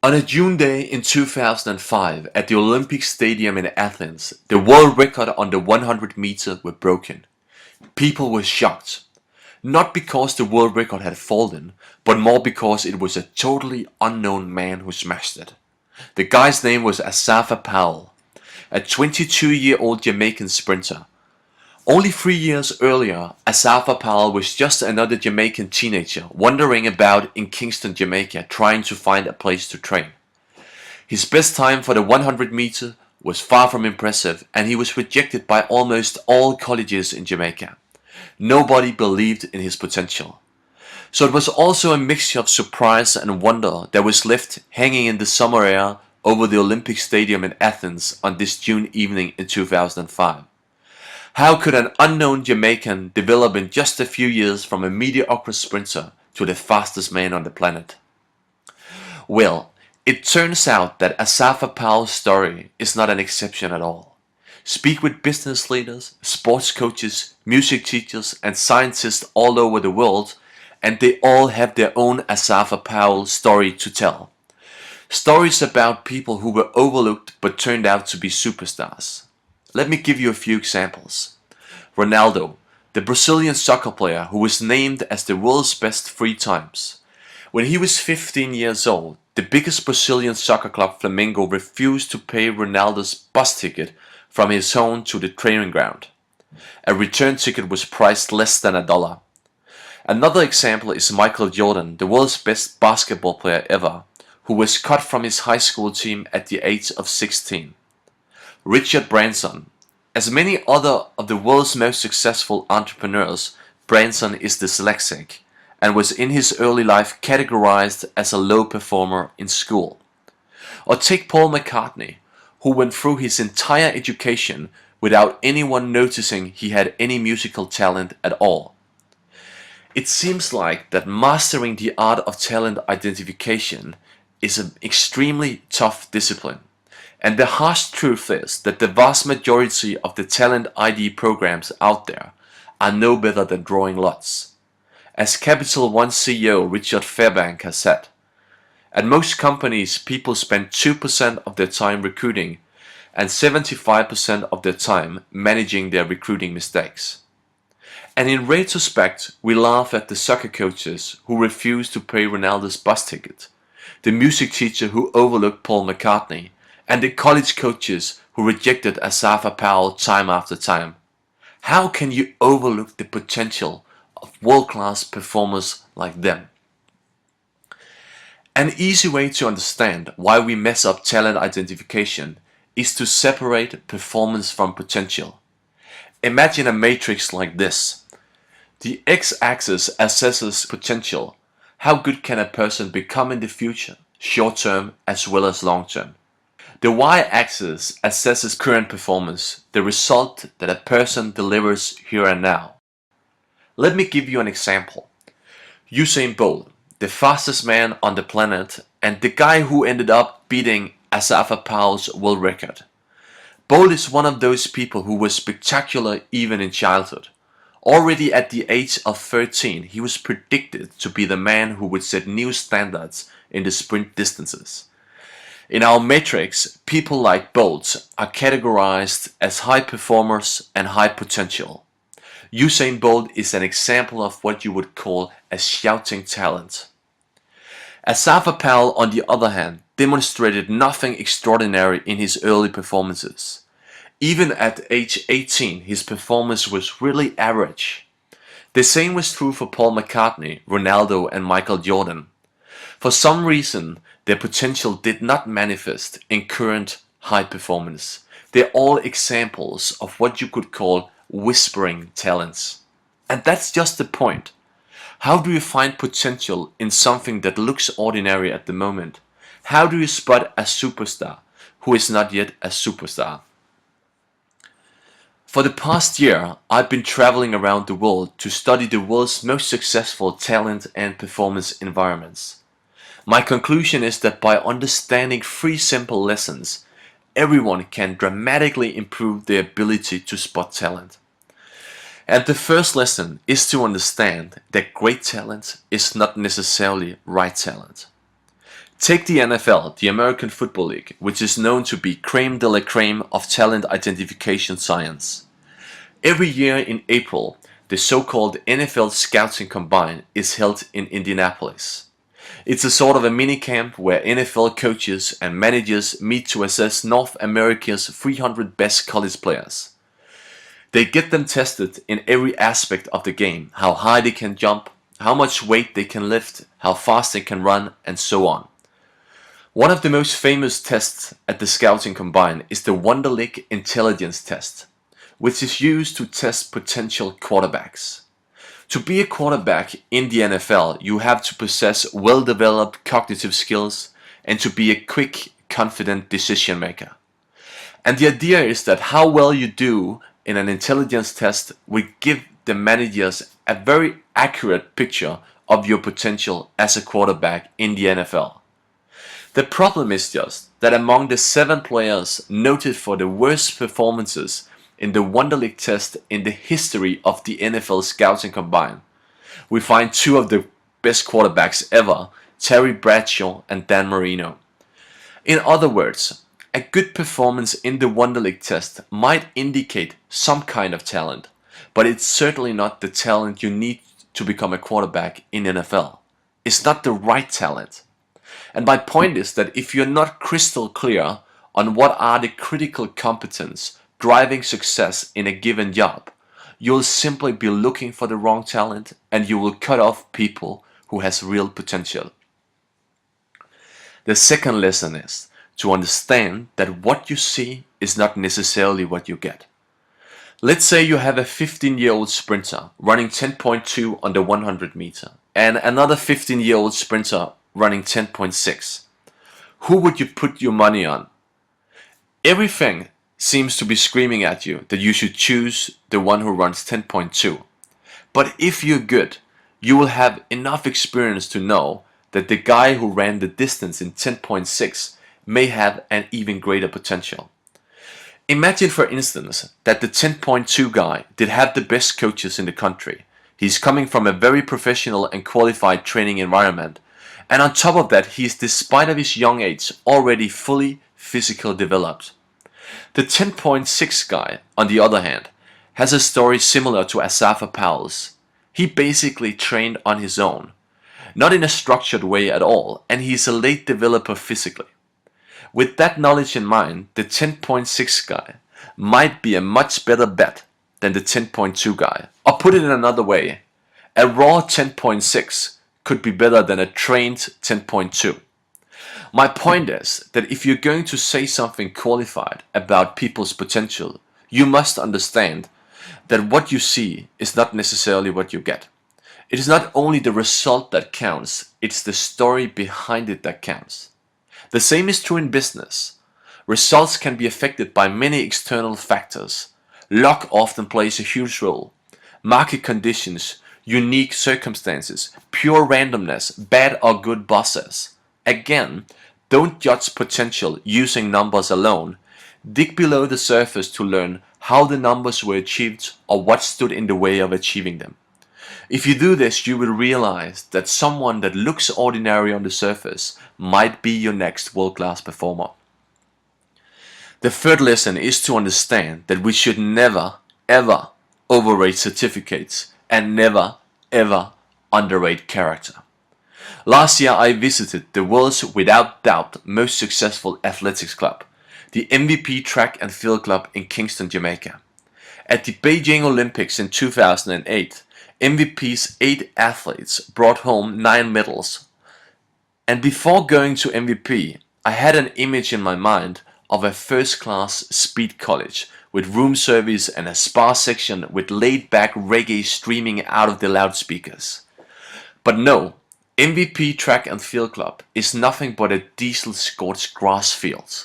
On a June day in 2005 at the Olympic Stadium in Athens, the world record on the 100 meter were broken. People were shocked, not because the world record had fallen, but more because it was a totally unknown man who smashed it. The guy's name was Asafa Powell, a 22-year-old Jamaican sprinter. Only 3 years earlier, Asafa Powell was just another Jamaican teenager wandering about in Kingston, Jamaica, trying to find a place to train. His best time for the 100 meter was far from impressive, and he was rejected by almost all colleges in Jamaica. Nobody believed in his potential. So it was also a mixture of surprise and wonder that was left hanging in the summer air over the Olympic Stadium in Athens on this June evening in 2005. How could an unknown Jamaican develop in just a few years from a mediocre sprinter to the fastest man on the planet? Well, it turns out that Asafa Powell's story is not an exception at all. Speak with business leaders, sports coaches, music teachers, and scientists all over the world, and they all have their own Asafa Powell story to tell. Stories about people who were overlooked but turned out to be superstars. Let me give you a few examples. Ronaldo, the Brazilian soccer player who was named as the world's best 3 times. When he was 15 years old, the biggest Brazilian soccer club Flamengo refused to pay Ronaldo's bus ticket from his home to the training ground. A return ticket was priced less than $1. Another example is Michael Jordan, the world's best basketball player ever, who was cut from his high school team at the age of 16. Richard Branson. As many other of the world's most successful entrepreneurs, Branson is dyslexic and was in his early life categorized as a low performer in school. Or take Paul McCartney, who went through his entire education without anyone noticing he had any musical talent at all. It seems like that mastering the art of talent identification is an extremely tough discipline. And the harsh truth is that the vast majority of the talent ID programs out there are no better than drawing lots. As Capital One CEO Richard Fairbank has said, at most companies people spend 2% of their time recruiting and 75% of their time managing their recruiting mistakes. And in retrospect, we laugh at the soccer coaches who refused to pay Ronaldo's bus ticket, the music teacher who overlooked Paul McCartney, and the college coaches who rejected Asafa Powell time after time. How can you overlook the potential of world-class performers like them? An easy way to understand why we mess up talent identification is to separate performance from potential. Imagine a matrix like this. The x-axis assesses potential. How good can a person become in the future, short-term as well as long-term? The y-axis assesses current performance, the result that a person delivers here and now. Let me give you an example. Usain Bolt, the fastest man on the planet and the guy who ended up beating Asafa Powell's world record. Bolt is one of those people who was spectacular even in childhood. Already at the age of 13, he was predicted to be the man who would set new standards in the sprint distances. In our matrix, people like Bolt are categorized as high performers and high potential. Usain Bolt is an example of what you would call a shouting talent. Asafa Powell, on the other hand, demonstrated nothing extraordinary in his early performances. Even at age 18, his performance was really average. The same was true for Paul McCartney, Ronaldo, and Michael Jordan. For some reason, their potential did not manifest in current high performance. They're all examples of what you could call whispering talents. And that's just the point. How do you find potential in something that looks ordinary at the moment? How do you spot a superstar who is not yet a superstar? For the past year, I've been traveling around the world to study the world's most successful talent and performance environments. My conclusion is that by understanding 3 simple lessons, everyone can dramatically improve their ability to spot talent. And the first lesson is to understand that great talent is not necessarily right talent. Take the NFL, the American Football League, which is known to be creme de la creme of talent identification science. Every year in April, the so-called NFL Scouting Combine is held in Indianapolis. It's a sort of a mini camp where NFL coaches and managers meet to assess North America's 300 best college players. They get them tested in every aspect of the game, how high they can jump, how much weight they can lift, how fast they can run, and so on. One of the most famous tests at the Scouting Combine is the Wonderlic Intelligence Test, which is used to test potential quarterbacks. To be a quarterback in the NFL, you have to possess well-developed cognitive skills and to be a quick, confident decision maker. And the idea is that how well you do in an intelligence test will give the managers a very accurate picture of your potential as a quarterback in the NFL. The problem is just that among the 7 players noted for the worst performances in the Wonderlic test in the history of the NFL Scouting Combine, we find 2 of the best quarterbacks ever, Terry Bradshaw and Dan Marino. In other words, a good performance in the Wonderlic test might indicate some kind of talent, but it's certainly not the talent you need to become a quarterback in NFL. It's not the right talent. And my point is that if you're not crystal clear on what are the critical competence driving success in a given job, you'll simply be looking for the wrong talent and you will cut off people who has real potential. The second lesson is to understand that what you see is not necessarily what you get. Let's say you have a 15-year-old sprinter running 10.2 on the 100 meter and another 15-year-old sprinter running 10.6. Who would you put your money on? Everything seems to be screaming at you that you should choose the one who runs 10.2. But if you're good, you will have enough experience to know that the guy who ran the distance in 10.6 may have an even greater potential. Imagine, for instance, that the 10.2 guy did have the best coaches in the country. He's coming from a very professional and qualified training environment. And on top of that, he is, despite of his young age, already fully physically developed. The 10.6 guy, on the other hand, has a story similar to Asafa Powell's. He basically trained on his own, not in a structured way at all, and he's a late developer physically. With that knowledge in mind, the 10.6 guy might be a much better bet than the 10.2 guy. Or put it in another way, a raw 10.6 could be better than a trained 10.2. My point is that if you're going to say something qualified about people's potential, you must understand that what you see is not necessarily what you get. It is not only the result that counts, it's the story behind it that counts. The same is true in business. Results can be affected by many external factors. Luck often plays a huge role. Market conditions, unique circumstances, pure randomness, bad or good bosses. Again, don't judge potential using numbers alone. Dig below the surface to learn how the numbers were achieved or what stood in the way of achieving them. If you do this, you will realize that someone that looks ordinary on the surface might be your next world-class performer. The third lesson is to understand that we should never, ever overrate certificates and never, ever underrate character. Last year I visited the world's without doubt most successful athletics club, the MVP Track and Field Club in Kingston, Jamaica. At the Beijing Olympics in 2008, MVP's 8 athletes brought home 9 medals. And before going to MVP, I had an image in my mind of a first-class speed college with room service and a spa section with laid-back reggae streaming out of the loudspeakers. But no, MVP Track and Field Club is nothing but a diesel-scorched grass field.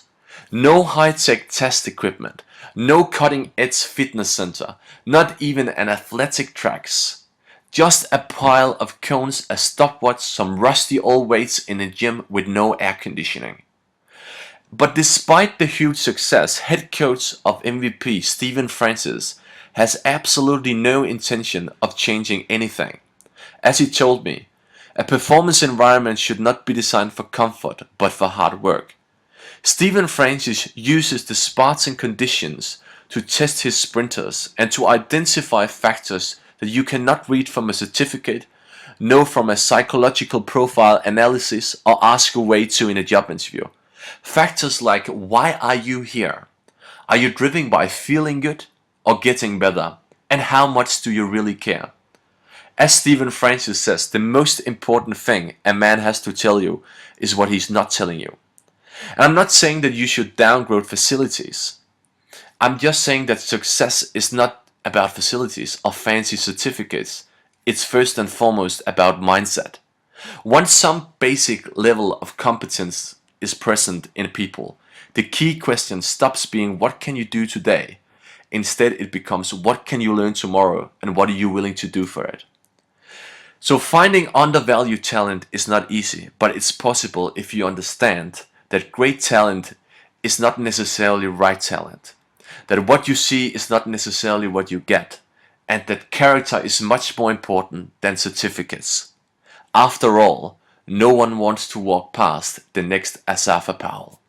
No high-tech test equipment, no cutting-edge fitness center, not even an athletic tracks. Just a pile of cones, a stopwatch, some rusty old weights in a gym with no air conditioning. But despite the huge success, head coach of MVP Stephen Francis has absolutely no intention of changing anything. As he told me, A performance environment should not be designed for comfort, but for hard work. Stephen Francis uses the Spartan conditions to test his sprinters and to identify factors that you cannot read from a certificate, know from a psychological profile analysis, or ask your way to in a job interview. Factors like, why are you here? Are you driven by feeling good or getting better? And how much do you really care? As Stephen Francis says, the most important thing a man has to tell you is what he's not telling you. And I'm not saying that you should downgrade facilities. I'm just saying that success is not about facilities or fancy certificates. It's first and foremost about mindset. Once some basic level of competence is present in people, the key question stops being what can you do today? Instead, it becomes what can you learn tomorrow and what are you willing to do for it? So finding undervalued talent is not easy, but it's possible if you understand that great talent is not necessarily right talent, that what you see is not necessarily what you get, and that character is much more important than certificates. After all, no one wants to walk past the next Asafa Powell.